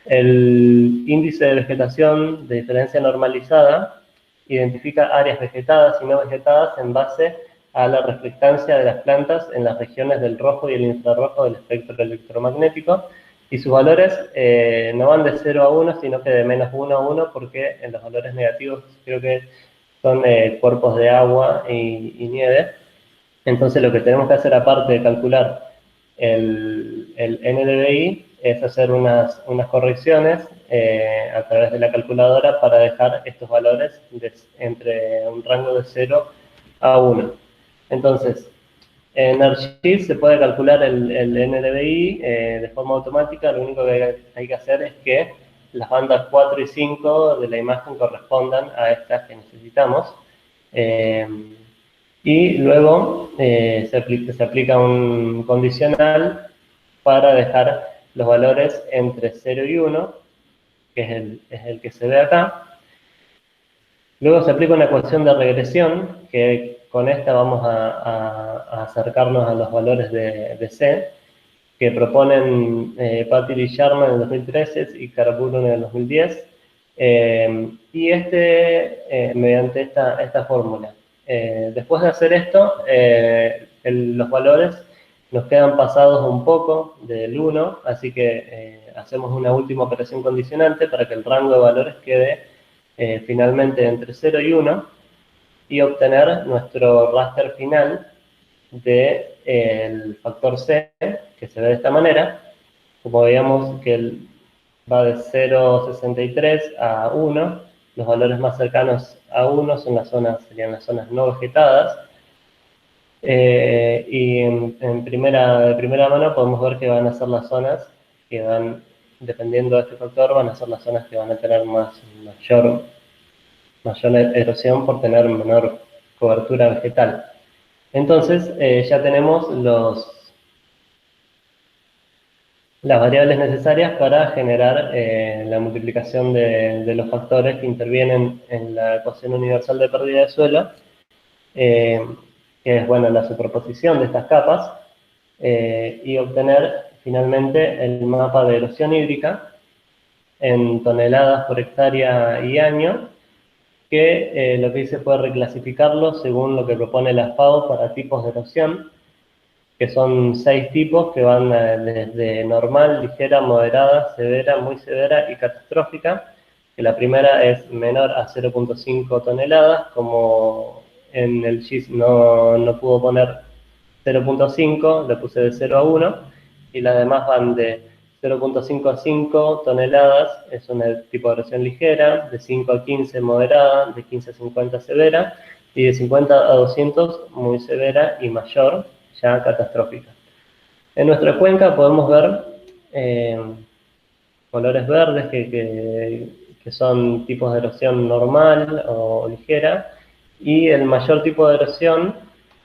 El índice de vegetación de diferencia normalizada identifica áreas vegetadas y no vegetadas en base a la reflectancia de las plantas en las regiones del rojo y el infrarrojo del espectro electromagnético, y sus valores no van de 0 a 1, sino que de menos 1 a 1, porque en los valores negativos creo que son cuerpos de agua y nieve. Entonces lo que tenemos que hacer, aparte de calcular el NDVI, es hacer unas correcciones a través de la calculadora para dejar estos valores entre un rango de 0 a 1. Entonces, en ArcGIS se puede calcular el NDVI de forma automática. Lo único que hay que hacer es que las bandas 4 y 5 de la imagen correspondan a estas que necesitamos. Y luego se aplica un condicional para dejar los valores entre 0 y 1, que es el que se ve acá. Luego se aplica una ecuación de regresión, que con esta vamos a acercarnos a los valores de C, que proponen Patil y Sharma en el 2013 y Carburo en el 2010, y mediante esta fórmula. Después de hacer esto, los valores nos quedan pasados un poco del 1, así que hacemos una última operación condicionante para que el rango de valores quede finalmente entre 0 y 1, y obtener nuestro raster final del factor C, que se ve de esta manera. Como veíamos que va de 0,63 a 1, los valores más cercanos a 1 serían las zonas no vegetadas, y de primera mano podemos ver que van a ser las zonas que van, dependiendo de este factor, van a ser las zonas que van a tener mayor erosión por tener menor cobertura vegetal. Entonces, ya tenemos las variables necesarias para generar la multiplicación de los factores que intervienen en la ecuación universal de pérdida de suelo, que es, bueno, la superposición de estas capas, y obtener finalmente el mapa de erosión hídrica en toneladas por hectárea y año, que lo que dice puede reclasificarlo según lo que propone la FAO para tipos de erosión, que son 6 tipos que van desde normal, ligera, moderada, severa, muy severa y catastrófica. Que la primera es menor a 0,5 toneladas, como en el GIS no pudo poner 0,5, le puse de 0 a 1, y las demás van de 0,5 a 5 toneladas, es un tipo de erosión ligera, de 5 a 15 moderada, de 15 a 50 severa, y de 50 a 200 muy severa y mayor, ya catastrófica. En nuestra cuenca podemos ver colores verdes que son tipos de erosión normal o ligera, y el mayor tipo de erosión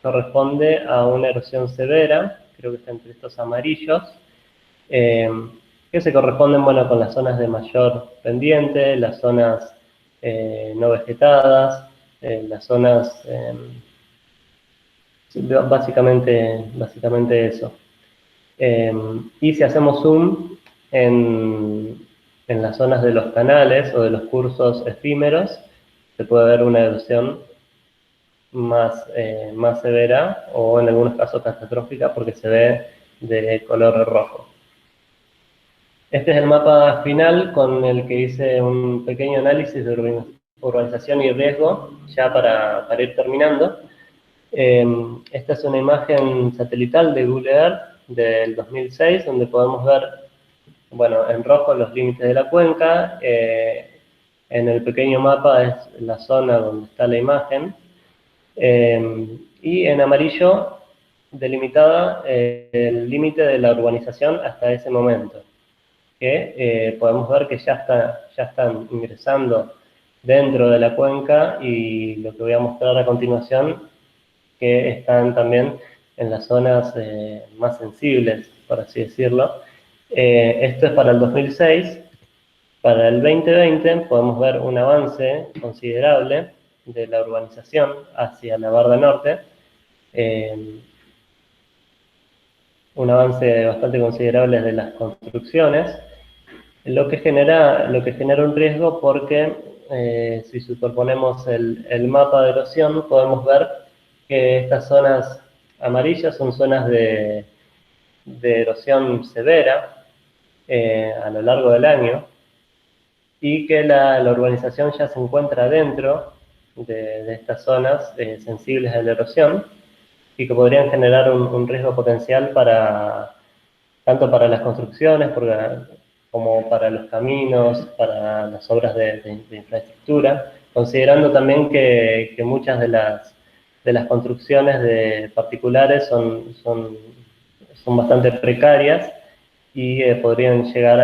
corresponde a una erosión severa, creo que está entre estos amarillos, que se corresponden, bueno, con las zonas de mayor pendiente, las zonas no vegetadas, las zonas, básicamente eso. Y si hacemos zoom en las zonas de los canales o de los cursos efímeros, se puede ver una erosión más severa, o en algunos casos catastrófica, porque se ve de color rojo. Este es el mapa final con el que hice un pequeño análisis de urbanización y riesgo, ya para ir terminando. Esta es una imagen satelital de Google Earth del 2006, donde podemos ver, bueno, en rojo los límites de la cuenca, en el pequeño mapa es la zona donde está la imagen, y en amarillo delimitada el límite de la urbanización hasta ese momento, que podemos ver que ya están ingresando dentro de la cuenca, y lo que voy a mostrar a continuación, que están también en las zonas más sensibles, por así decirlo. Esto es para el 2006. Para el 2020 podemos ver un avance considerable de la urbanización hacia la Barda Norte, eh, un avance bastante considerable de las construcciones, lo que genera un riesgo porque si superponemos el mapa de erosión, podemos ver que estas zonas amarillas son zonas de erosión severa a lo largo del año, y que la urbanización ya se encuentra dentro de estas zonas sensibles a la erosión, y que podrían generar un riesgo potencial tanto para las construcciones como para los caminos, para las obras de infraestructura, considerando también que muchas de las construcciones de particulares son bastante precarias, y podrían llegar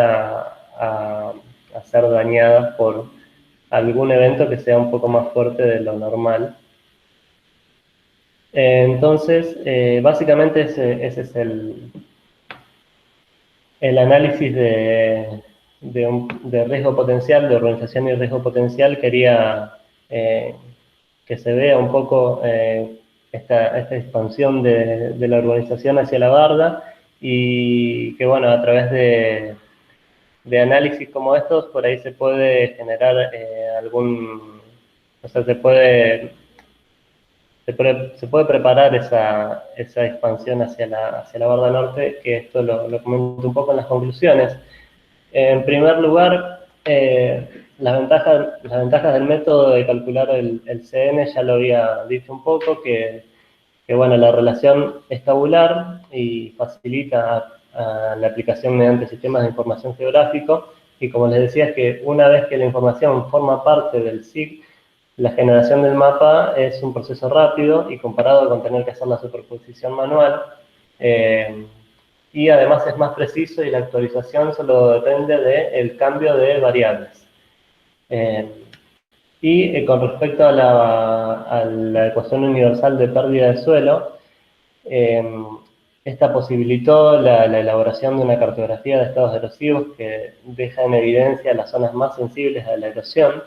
a ser dañadas por algún evento que sea un poco más fuerte de lo normal. Entonces, básicamente ese es el análisis de riesgo potencial, de urbanización y riesgo potencial. Quería que se vea un poco esta expansión de la urbanización hacia la barda, y que, bueno, a través de análisis como estos, por ahí se puede generar o sea, se puede preparar esa expansión hacia la Barda Norte, que esto lo comento un poco en las conclusiones. En primer lugar, las ventajas del método de calcular el CN ya lo había dicho un poco, que bueno, la relación es tabular y facilita a la aplicación mediante sistemas de información geográfico, y como les decía, es que una vez que la información forma parte del SIG, la generación del mapa es un proceso rápido, y comparado con tener que hacer la superposición manual, y además es más preciso, y la actualización solo depende del cambio de variables. Con respecto a la ecuación universal de pérdida de suelo, esta posibilitó la elaboración de una cartografía de estados erosivos que deja en evidencia las zonas más sensibles a la erosión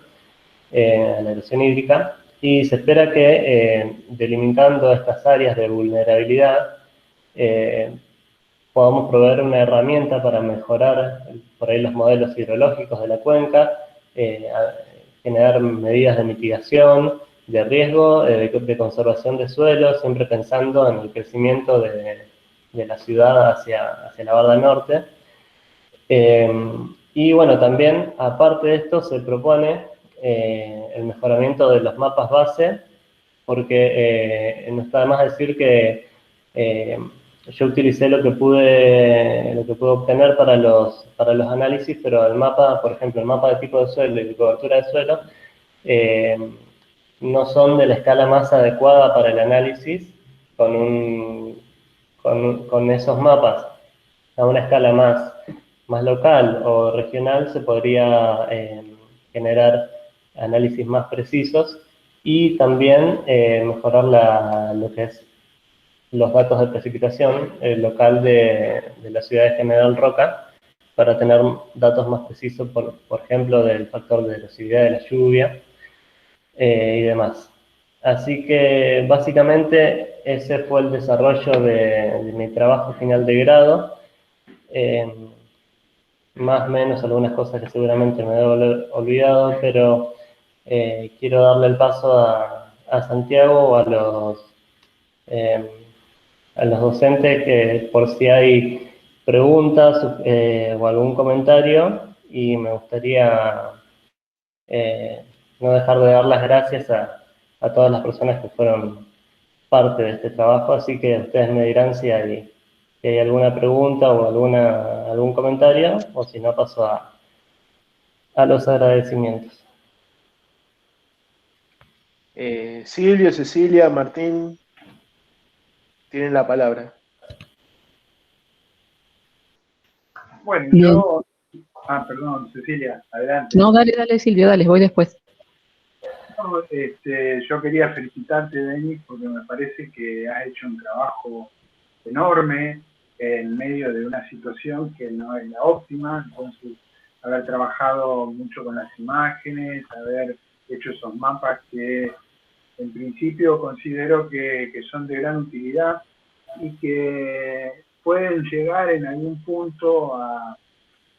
hídrica, y se espera que delimitando estas áreas de vulnerabilidad podamos proveer una herramienta para mejorar por ahí los modelos hidrológicos de la cuenca, generar medidas de mitigación, de riesgo, de conservación de suelo, siempre pensando en el crecimiento de la ciudad hacia la Barda Norte. Y bueno, también, aparte de esto, se propone el mejoramiento de los mapas base, porque no está de más decir que yo utilicé lo que pude obtener para los análisis, pero el mapa, por ejemplo, el mapa de tipo de suelo y de cobertura de suelo, no son de la escala más adecuada para el análisis. Con esos mapas a una escala más local o regional se podría generar análisis más precisos, y también mejorar lo que es los datos de precipitación local de la ciudad de General Roca, para tener datos más precisos, por ejemplo, del factor de erosividad de la lluvia y demás. Así que básicamente ese fue el desarrollo de mi trabajo final de grado. Más o menos algunas cosas que seguramente me he olvidado, pero quiero darle el paso a Santiago o a los docentes, que por si hay preguntas o algún comentario, y me gustaría no dejar de dar las gracias a todas las personas que fueron parte de este trabajo, así que ustedes me dirán si hay alguna pregunta o algún comentario, o si no paso a los agradecimientos. Silvio, Cecilia, Martín, tienen la palabra. Bueno, Bien. perdón, Cecilia, adelante. No, dale, Silvio, dale, voy después. No, yo quería felicitarte, Denis, porque me parece que has hecho un trabajo enorme en medio de una situación que no es la óptima. Entonces, haber trabajado mucho con las imágenes, haber hecho esos mapas que en principio considero que son de gran utilidad y que pueden llegar en algún punto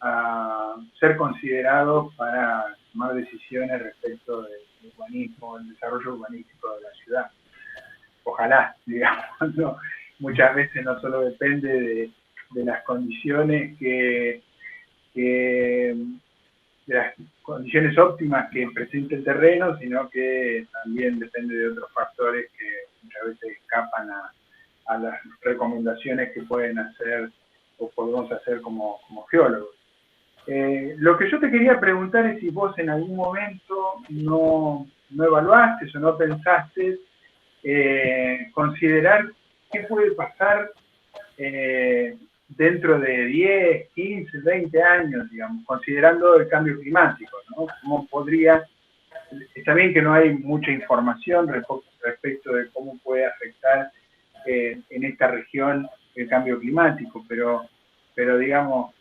a ser considerados para tomar decisiones respecto del urbanismo, el desarrollo urbanístico de la ciudad. Ojalá, digamos, ¿no? Muchas veces no solo depende de las condiciones de las condiciones óptimas que presenta el terreno, sino que también depende de otros factores que muchas veces escapan a las recomendaciones que pueden hacer o podemos hacer como geólogos. Lo que yo te quería preguntar es si vos en algún momento no evaluaste o no pensaste considerar qué puede pasar dentro de 10, 15, 20 años, digamos, considerando el cambio climático, ¿no? ¿Cómo podría? Está bien que no hay mucha información respecto de cómo puede afectar en esta región el cambio climático, pero digamos,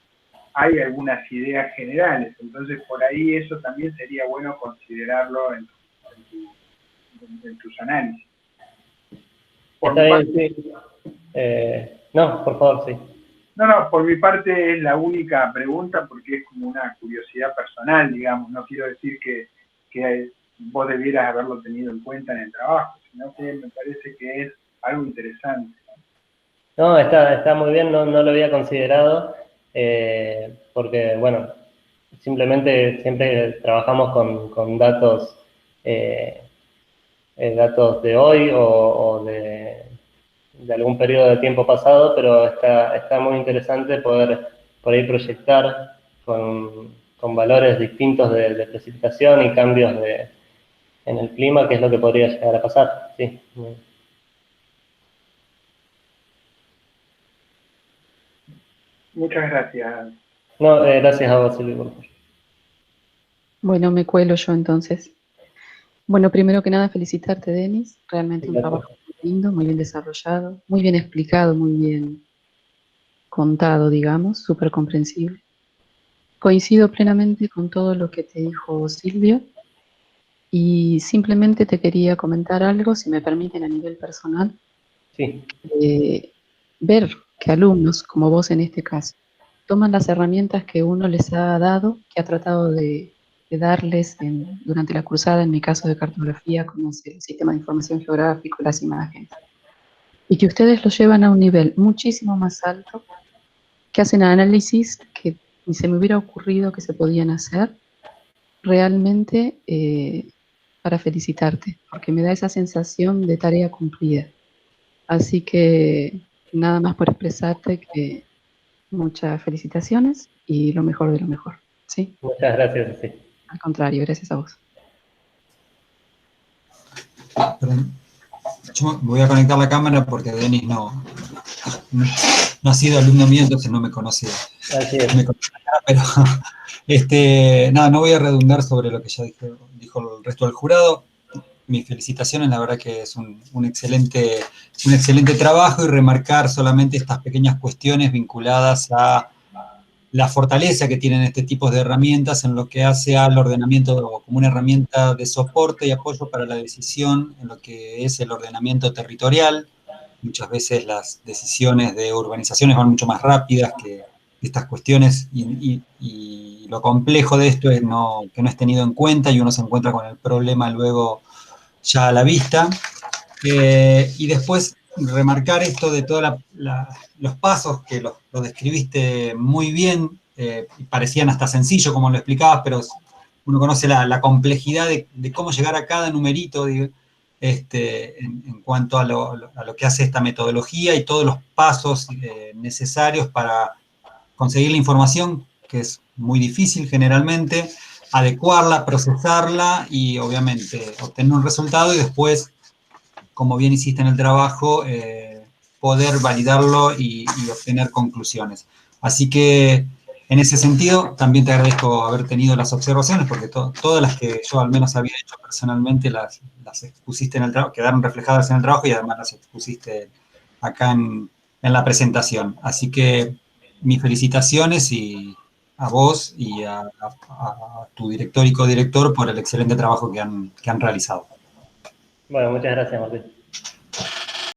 hay algunas ideas generales, entonces por ahí eso también sería bueno considerarlo en tus análisis. Está bien, sí. No, por favor, sí. No, por mi parte es la única pregunta porque es como una curiosidad personal, digamos, no quiero decir que vos debieras haberlo tenido en cuenta en el trabajo, sino que me parece que es algo interesante. No, está muy bien, no lo había considerado, porque, bueno, simplemente siempre trabajamos con datos, datos de hoy o de algún periodo de tiempo pasado, pero está muy interesante poder por ahí proyectar con valores distintos de precipitación y cambios en el clima, que es lo que podría llegar a pasar, sí. Muchas gracias. No, gracias a vos, Silvio. Bueno, me cuelo yo entonces. Bueno, primero que nada felicitarte, Denis. Realmente un trabajo muy lindo, muy bien desarrollado, muy bien explicado, muy bien contado, digamos, súper comprensible. Coincido plenamente con todo lo que te dijo Silvio y simplemente te quería comentar algo, si me permiten, a nivel personal. Sí. Ver que alumnos, como vos en este caso, toman las herramientas que uno les ha dado, que ha tratado de darles durante la cursada, en mi caso de cartografía, como es el sistema de información geográfico, las imágenes, y que ustedes lo llevan a un nivel muchísimo más alto, que hacen análisis que ni se me hubiera ocurrido que se podían hacer, realmente para felicitarte, porque me da esa sensación de tarea cumplida. Así que nada más por expresarte que muchas felicitaciones y lo mejor de lo mejor, ¿sí? Muchas gracias, sí. Al contrario, gracias a vos. Perdón. Yo me voy a conectar la cámara porque Denis no ha sido alumno mío, entonces no me conoce. Así es. Pero no voy a redundar sobre lo que ya dijo el resto del jurado. Mis felicitaciones, la verdad que es un excelente trabajo, y remarcar solamente estas pequeñas cuestiones vinculadas a la fortaleza que tienen este tipo de herramientas en lo que hace al ordenamiento como una herramienta de soporte y apoyo para la decisión en lo que es el ordenamiento territorial. Muchas veces las decisiones de urbanizaciones van mucho más rápidas que estas cuestiones, y lo complejo de esto es que no es tenido en cuenta y uno se encuentra con el problema luego ya a la vista. Y después remarcar esto de todos los pasos que los describiste muy bien, parecían hasta sencillos como lo explicabas, pero uno conoce la complejidad de cómo llegar a cada numerito, digo, en cuanto a lo que hace esta metodología y todos los pasos necesarios para conseguir la información, que es muy difícil generalmente, adecuarla, procesarla y obviamente obtener un resultado y después, como bien hiciste en el trabajo, poder validarlo y obtener conclusiones. Así que en ese sentido también te agradezco haber tenido las observaciones, porque todas las que yo al menos había hecho personalmente las expusiste en el trabajo, quedaron reflejadas en el trabajo y además las expusiste acá en la presentación. Así que mis felicitaciones y a vos y a tu director y codirector por el excelente trabajo que han realizado. Bueno, muchas gracias, Martín.